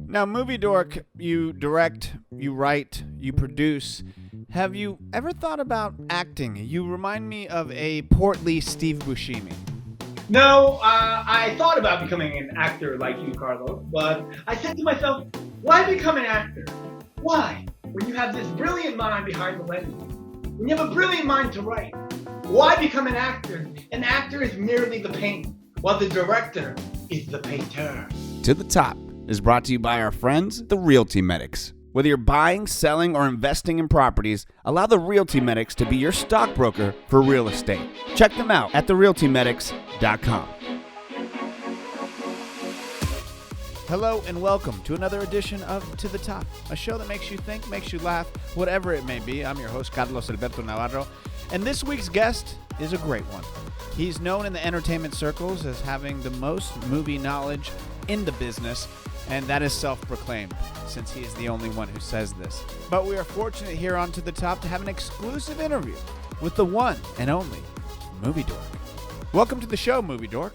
Now, Movie Dork, you direct, you write, you produce. Have you ever thought about acting? You remind me of a portly Steve Buscemi. No, I thought about becoming an actor like you, Carlos, but I said to myself, why become an actor? Why? When you have this brilliant mind behind the lens, when you have a brilliant mind to write, why become an actor? An actor is merely the paint, while the director is the painter. To the Top is brought to you by our friends, the Realty Medics. Whether you're buying, selling, or investing in properties, allow the Realty Medics to be your stockbroker for real estate. Check them out at therealtymedics.com. Hello and welcome to another edition of To the Top, a show that makes you think, makes you laugh, whatever it may be. I'm your host, Carlos Alberto Navarro, and this week's guest is a great one. He's known in the entertainment circles as having the most movie knowledge in the business, and that is self-proclaimed, since he is the only one who says this. But we are fortunate here on To the Top to have an exclusive interview with the one and only Movie Dork. Welcome to the show, Movie Dork.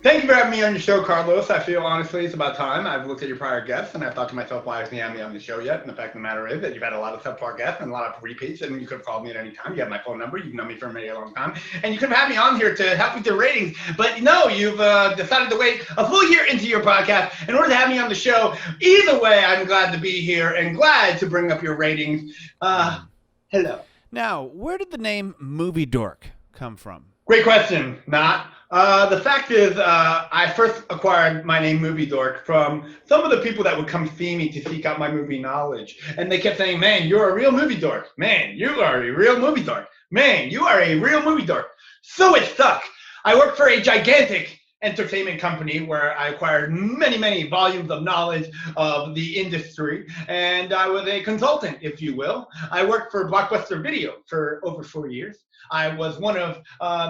Thank you for having me on your show, Carlos. I feel honestly it's about time. I've looked at your prior guests and I've thought to myself, why hasn't he had me on the show yet? And the fact of the matter is that you've had a lot of subpar guests and a lot of repeats, and you could have called me at any time. You have my phone number. You've known me for a very long time. And you could have had me on here to help with the ratings. But no, you've decided to wait a full year into your podcast in order to have me on the show. Either way, I'm glad to be here and glad to bring up your ratings. Hello. Now, where did the name Movie Dork come from? Great question, Not. The fact is, I first acquired my name Movie Dork from some of the people that would come see me to seek out my movie knowledge. And they kept saying, man, you're a real movie dork. Man, you are a real movie dork. Man, you are a real movie dork. So it stuck. I worked for a gigantic entertainment company where I acquired many, many volumes of knowledge of the industry, and I was a consultant, if you will. I worked for Blockbuster Video for over 4 years. I was one of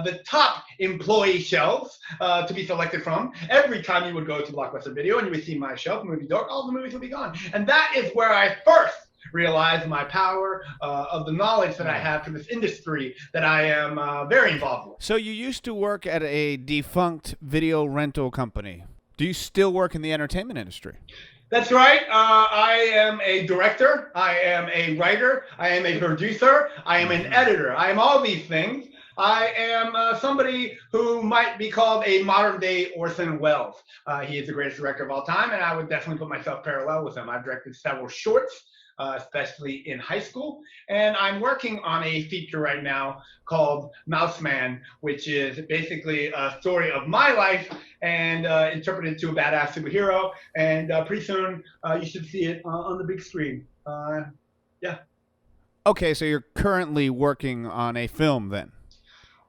the top employee shelves to be selected from. Every time you would go to Blockbuster Video and you would see my shelf, Movie Dork, all the movies would be gone. And that is where I first realized my power of the knowledge that I have for this industry that I am very involved with. So you used to work at a defunct video rental company. Do you still work in the entertainment industry? That's right. I am a director. I am a writer. I am a producer. I am an editor. I am all these things. I am somebody who might be called a modern-day Orson Welles. He is the greatest director of all time, and I would definitely put myself parallel with him. I've directed several shorts, especially in high school, and I'm working on a feature right now called Mouse Man, which is basically a story of my life and interpreted to a badass superhero, and pretty soon you should see it on the big screen. Yeah. Okay, so you're currently working on a film then?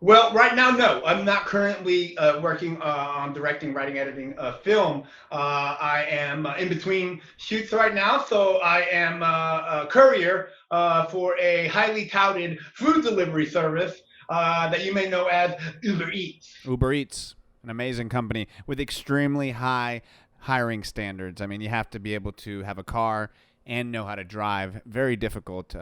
Well, right now, no. I'm not currently working on directing, writing, editing a film. I am in between shoots right now, so I am a courier for a highly touted food delivery service that you may know as Uber Eats. Uber Eats, an amazing company with extremely high hiring standards. I mean, you have to be able to have a car and know how to drive. Very difficult.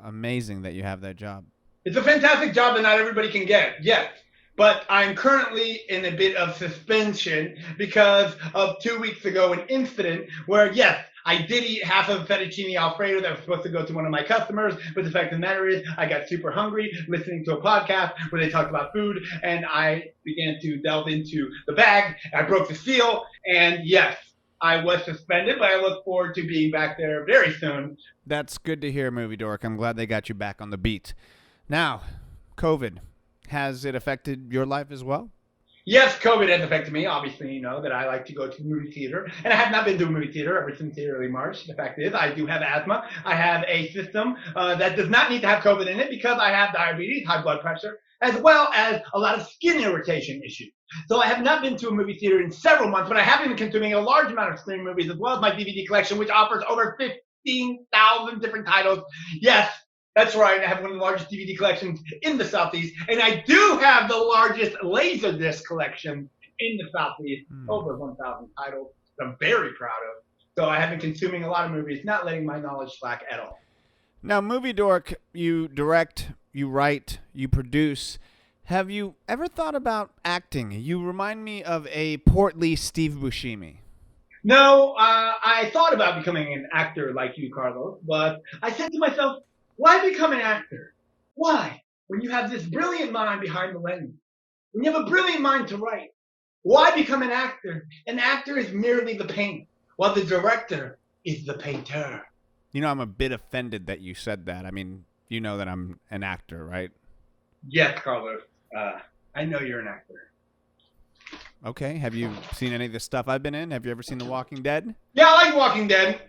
Amazing that you have that job. It's a fantastic job that not everybody can get, yes. But I'm currently in a bit of suspension because of 2 weeks ago an incident where, yes, I did eat half of fettuccine Alfredo that was supposed to go to one of my customers, but the fact of the matter is I got super hungry listening to a podcast where they talked about food, and I began to delve into the bag. I broke the seal, and yes, I was suspended, but I look forward to being back there very soon. That's good to hear, Movie Dork. I'm glad they got you back on the beat. Now, COVID, has it affected your life as well? Yes, COVID has affected me. Obviously, you know that I like to go to the movie theater, and I have not been to a movie theater ever since early March. The fact is, I do have asthma. I have a system that does not need to have COVID in it because I have diabetes, high blood pressure, as well as a lot of skin irritation issues. So I have not been to a movie theater in several months, but I have been consuming a large amount of streaming movies as well as my DVD collection, which offers over 15,000 different titles. Yes. That's right. I have one of the largest DVD collections in the Southeast, and I do have the largest Laserdisc collection in the Southeast, over 1,000 titles that I'm very proud of. So I have been consuming a lot of movies, not letting my knowledge slack at all. Now, Movie Dork, you direct, you write, you produce. Have you ever thought about acting? You remind me of a portly Steve Buscemi. No, I thought about becoming an actor like you, Carlos, but I said to myself, why become an actor? Why? When you have this brilliant mind behind the lens, when you have a brilliant mind to write, why become an actor? An actor is merely the paint, while the director is the painter. You know, I'm a bit offended that you said that. I mean, you know that I'm an actor, right? Yes, Carlos. I know you're an actor. Okay. Have you seen any of the stuff I've been in? Have you ever seen The Walking Dead? Yeah, I like Walking Dead.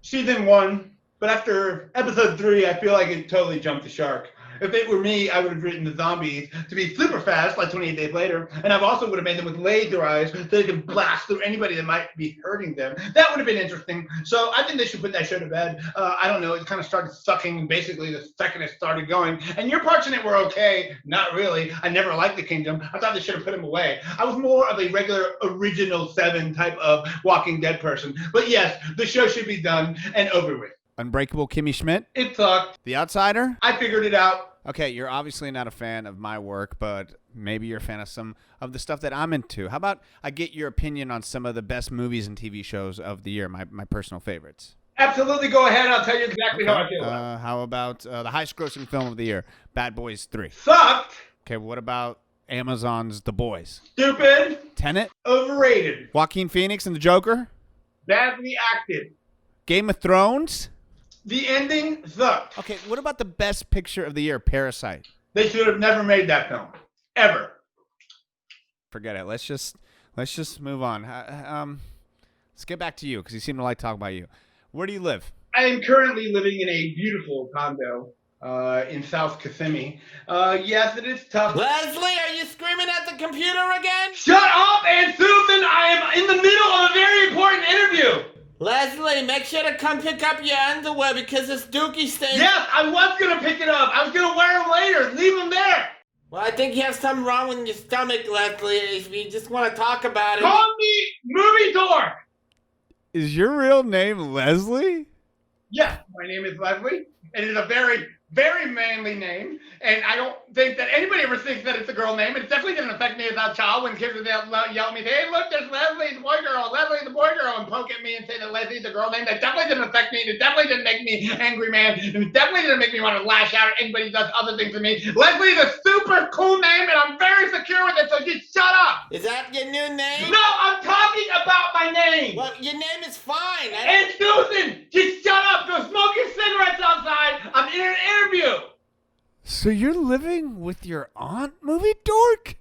Season 1, but after episode 3, I feel like it totally jumped the shark. If it were me, I would have written the zombies to be super fast, like 28 days later, and I also would have made them with laser eyes so they could blast through anybody that might be hurting them. That would have been interesting. So I think they should put that show to bed. I don't know. It kind of started sucking basically the second it started going. And your parts in it were okay. Not really. I never liked the Kingdom. I thought they should have put him away. I was more of a regular original 7 type of Walking Dead person. But yes, the show should be done and over with. Unbreakable Kimmy Schmidt? It sucked. The Outsider? I figured it out. Okay, you're obviously not a fan of my work, but maybe you're a fan of some of the stuff that I'm into. How about I get your opinion on some of the best movies and TV shows of the year, my personal favorites? Absolutely, go ahead. I'll tell you exactly how I feel. How about the highest grossing film of the year, Bad Boys 3? Sucked. Okay, what about Amazon's The Boys? Stupid. Tenet? Overrated. Joaquin Phoenix and the Joker? Badly acted. Game of Thrones? The ending sucked. Okay, what about the best picture of the year, Parasite? They should have never made that film. Ever. Forget it. Let's just move on. Let's get back to you because you seem to like talking about you. Where do you live? I am currently living in a beautiful condo in South Kissimmee. Yes, it is tough. Leslie, are you screaming at the computer again? Shut up, Aunt Susan! I am in the middle of a very important interview. Leslie, make sure to come pick up your underwear because this dookie stain. Yes, I was going to pick it up. I was going to wear them later. Leave them there. Well, I think you have something wrong with your stomach, Leslie. If you just want to talk about it. Call me Movie Dork. Is your real name Leslie? Yes, my name is Leslie. It is a very, very manly name, and I don't think that anybody ever thinks that it's a girl name. It definitely didn't affect me as a child when kids would yell at me, hey, look, there's Leslie, the boy girl, Leslie, the boy girl, and poke at me and say that Leslie's a girl name. That definitely didn't affect me, and it definitely didn't make me angry, man. It definitely didn't make me want to lash out at anybody who does other things to me. Leslie is a super cool name, and I'm very secure with it, so just shut up. Is that your new name? No, I'm talking about my name. Well, your name is fine. And Susan, just shut up. Go smoke your cigarettes outside. I'm in an interview. So you're living with your aunt, Movie Dork?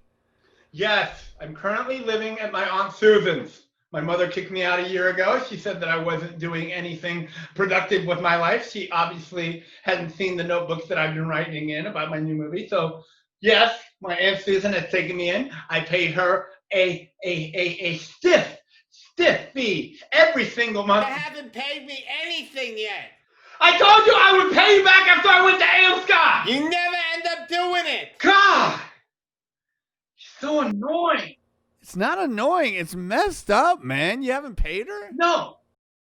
Yes, I'm currently living at my Aunt Susan's. My mother kicked me out a year ago. She said that I wasn't doing anything productive with my life. She obviously hadn't seen the notebooks that I've been writing in about my new movie. So, yes, my Aunt Susan has taken me in. I pay her a stiff fee every single month. You haven't paid me anything yet. I told you I would pay you back after I went to AMSCA. You never end up doing it. God, you're so annoying. It's not annoying. It's messed up, man. You haven't paid her? No,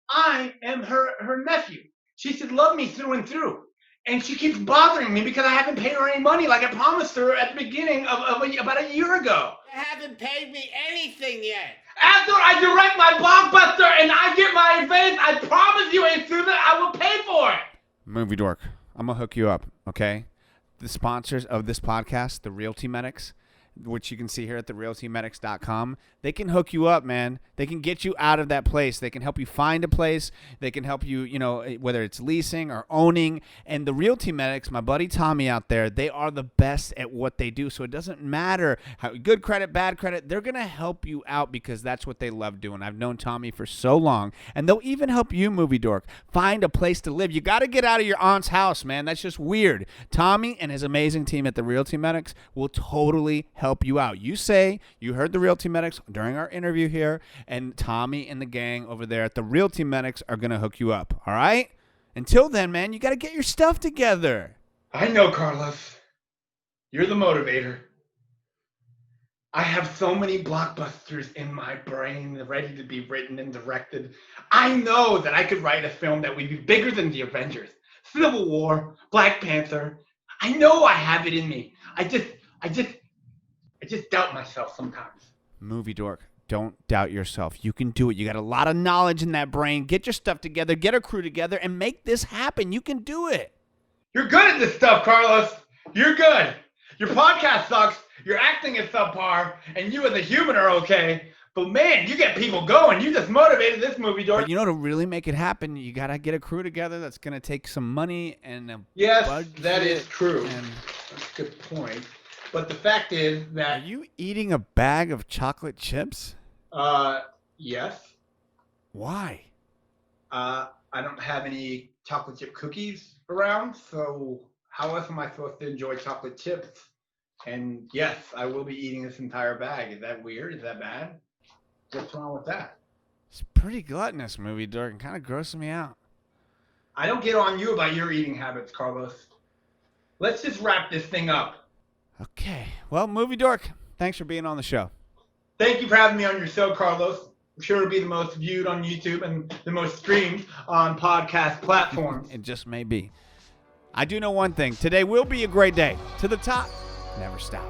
I am her nephew. She should love me through and through. And she keeps bothering me because I haven't paid her any money like I promised her at the beginning of about a year ago. You haven't paid me anything yet. After I direct my blockbuster and I get my advance, I promise you, Aunt Susan, I will pay for it. Movie Dork, I'm going to hook you up, okay? The sponsors of this podcast, the Realty Medics, which you can see here at therealtymedics.com, they can hook you up, man. They can get you out of that place. They can help you find a place. They can help you, whether it's leasing or owning. And the Realty Medics, my buddy Tommy out there, they are the best at what they do. So it doesn't matter how good credit, bad credit. They're going to help you out because that's what they love doing. I've known Tommy for so long. And they'll even help you, Movie Dork, find a place to live. You got to get out of your aunt's house, man. That's just weird. Tommy and his amazing team at the Realty Medics will totally help you out. You say you heard the Realty Medics during our interview here, and Tommy and the gang over there at the Realty Medics are going to hook you up, all right? Until then, man, you got to get your stuff together. I know, Carlos. You're the motivator. I have so many blockbusters in my brain ready to be written and directed. I know that I could write a film that would be bigger than the Avengers, Civil War, Black Panther. I know I have it in me. I just doubt myself sometimes. Movie Dork, Don't doubt yourself. You can do it. You got a lot of knowledge in that brain. Get your stuff together. Get a crew together and make this happen. You can do it. You're good at this stuff, Carlos. You're good. Your podcast sucks. Your acting is subpar. And you as a human are okay. But man, you get people going. You just motivated this movie, Dork. But you know, to really make it happen, you got to get a crew together that's going to take some money and a Yes, budget. that is true. And That's a good point. But the fact is are that, you eating a bag of chocolate chips? yes, Why? I don't have any chocolate chip cookies around. So how else am I supposed to enjoy chocolate chips? And yes, I will be eating this entire bag. Is that weird? Is that bad? What's wrong with that? It's pretty gluttonous, Movie Dork, and kind of grossing me out. I don't get on you about your eating habits, Carlos. Let's just wrap this thing up. Okay. Well, Movie Dork, thanks for being on the show. Thank you for having me on your show, Carlos. I'm sure it'll be the most viewed on YouTube and the most streamed on podcast platforms. It just may be. I do know one thing. Today will be a great day. To the top, never stop.